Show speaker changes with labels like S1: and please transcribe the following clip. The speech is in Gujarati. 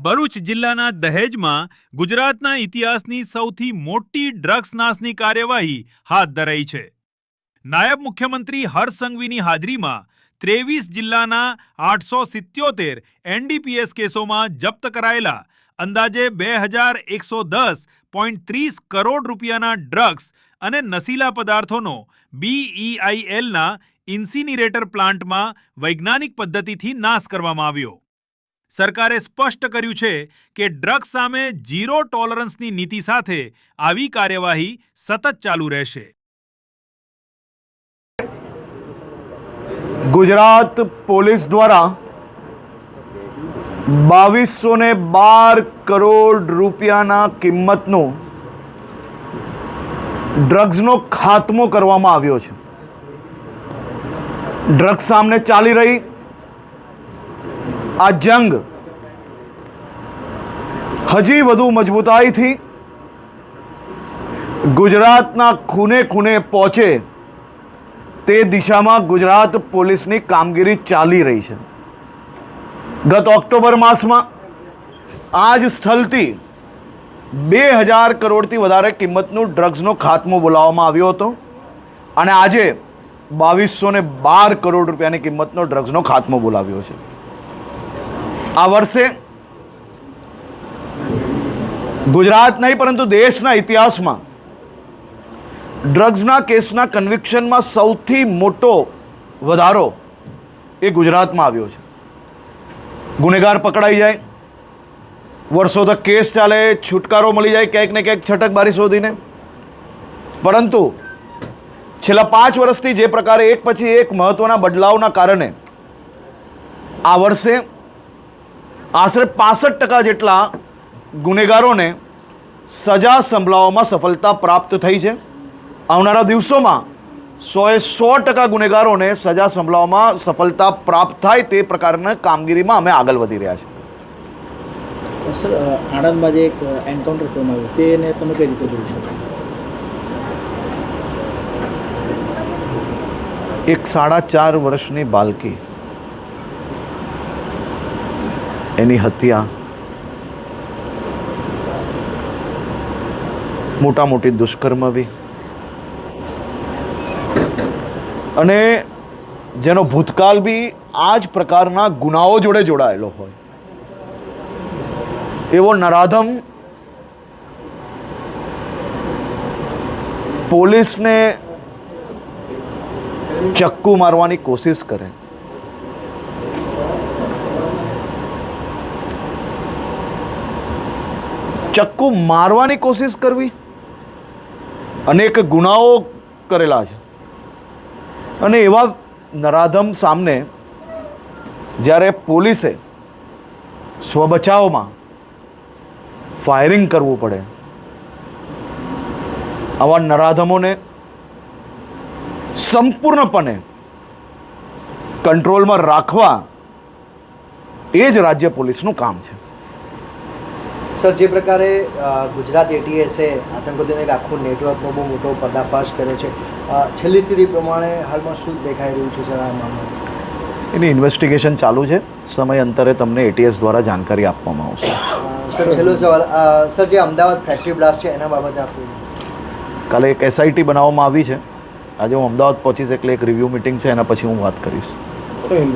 S1: ભરૂચ જિલ્લાના દહેજમાં ગુજરાતના ઇતિહાસની સૌથી મોટી ડ્રગ્સ નાશની કાર્યવાહી હાથ ધરાઈ છે। નાયબ મુખ્યમંત્રી હર્ષ સંઘવીની હાજરીમાં 23 જિલ્લાના 877 એનડીપીએસ કેસોમાં જપ્ત કરાયેલા અંદાજે 2110.30 કરોડ રૂપિયાના ડ્રગ્સ અને નશીલા પદાર્થોનો BEILના ઇન્સિનરેટર પ્લાન્ટમાં વૈજ્ઞાનિક પદ્ધતિથી નાશ કરવામાં આવ્યો। સરકારે સ્પષ્ટ કર્યું છે કે ડ્રગ્સ સામે ઝીરો ટોલરન્સની નીતિ સાથે આવી કાર્યવાહી સતત ચાલુ રહેશે।
S2: गुजरात पुलिस द्वारा 2212 करोड़ રૂપિયાના કિંમતનો ડ્રગ્સનો ખાત્મો કરવામાં આવ્યો છે। ડ્રગ્સ સામે ચાલી રહી આ જંગ હજી વધુ મજબૂતાઈથી ગુજરાતના ખૂણે ખૂણે પહોંચે તે દિશામાં ગુજરાત પોલીસની કામગીરી ચાલી રહી છે। ગત ઓક્ટોબર માસમાં આ જ સ્થળથી 2000 કરોડથી વધારે કિંમતનું ડ્રગ્સનો ખાત્મો બોલાવવામાં આવ્યો હતો અને આજે 2212 કરોડ રૂપિયાની કિંમતનો ડ્રગ્સનો ખાત્મો બોલાવ્યો છે। આ વર્ષે ગુજરાત નહીં પરંતુ દેશના ઇતિહાસમાં ડ્રગ્સના કેસના કન્વિક્શનમાં સૌથી મોટો વધારો એ ગુજરાતમાં આવ્યો છે। ગુનેગાર પકડાઈ જાય, વર્ષો તક કેસ ચાલે, છુટકારો મળી જાય ક્યાંક ને ક્યાંક છટકબારી શોધીને, પરંતુ છેલ્લા 5 વર્ષથી જે પ્રકારે એક પછી એક મહત્વના બદલાવના કારણે આ વર્ષે આશરે 65% જેટલા ગુનેગારોને સજા સંભળાવવામાં સફળતા પ્રાપ્ત થઈ છે। આવનારા દિવસોમાં 100% ગુનેગારોને સજા સંભળાવવામાં સફળતા પ્રાપ્ત થાય તે પ્રકારના કામગીરીમાં અમે આગળ વધી રહ્યા છીએ।
S3: સર, આણંદમાં જે એક એન્કાઉન્ટર કરવામાં આવ્યું તેને તમે કઈ રીતે જોઈ શકો?
S2: એક 4.5 વર્ષની બાળકી, એની હત્યા, મોટા મોટી દુષ્કર્મ બી, અને જેનો ભૂતકાળ બી આ જ પ્રકારના ગુનાઓ જોડે જોડાયેલો હોય એવો નરાધમ પોલીસને ચક્કુ મારવાની કોશિશ કરે, ચક્કુ મારવાની કોશિશ કરવી, અનેક ગુનાઓ કરેલા છે, અને એવા નરાધમ સામે જ્યારે પોલીસે સ્વબચાવમાં ફાયરિંગ કરવું પડે, આવા નરાધમોને સંપૂર્ણપણે કંટ્રોલમાં રાખવા એ જ રાજ્ય પોલીસનું કામ છે।
S4: સર, જે પ્રકારે ગુજરાત એટીએસે આતંકવાદીનું એક આખું નેટવર્કનો બહુ મોટો પર્દાફાશ કર્યો છે, છેલ્લી સ્થિતિ પ્રમાણે હાલમાં શું દેખાઈ રહ્યું છે સર આ મામલે?
S2: એની ઇન્વેસ્ટિગેશન ચાલુ છે, સમય અંતરે તમને એટીએસ દ્વારા જાણકારી આપવામાં આવશે।
S4: સર, છેલ્લો સવાલ, સર જે અમદાવાદ ફેક્ટરી બ્લાસ્ટ છે એના બાબતે આપ
S2: કાલે એક એસઆઈટી બનાવવામાં આવી છે, આજે હું અમદાવાદ પહોંચીશ એટલે એક રિવ્યૂ મિટિંગ છે, એના પછી હું વાત કરીશ।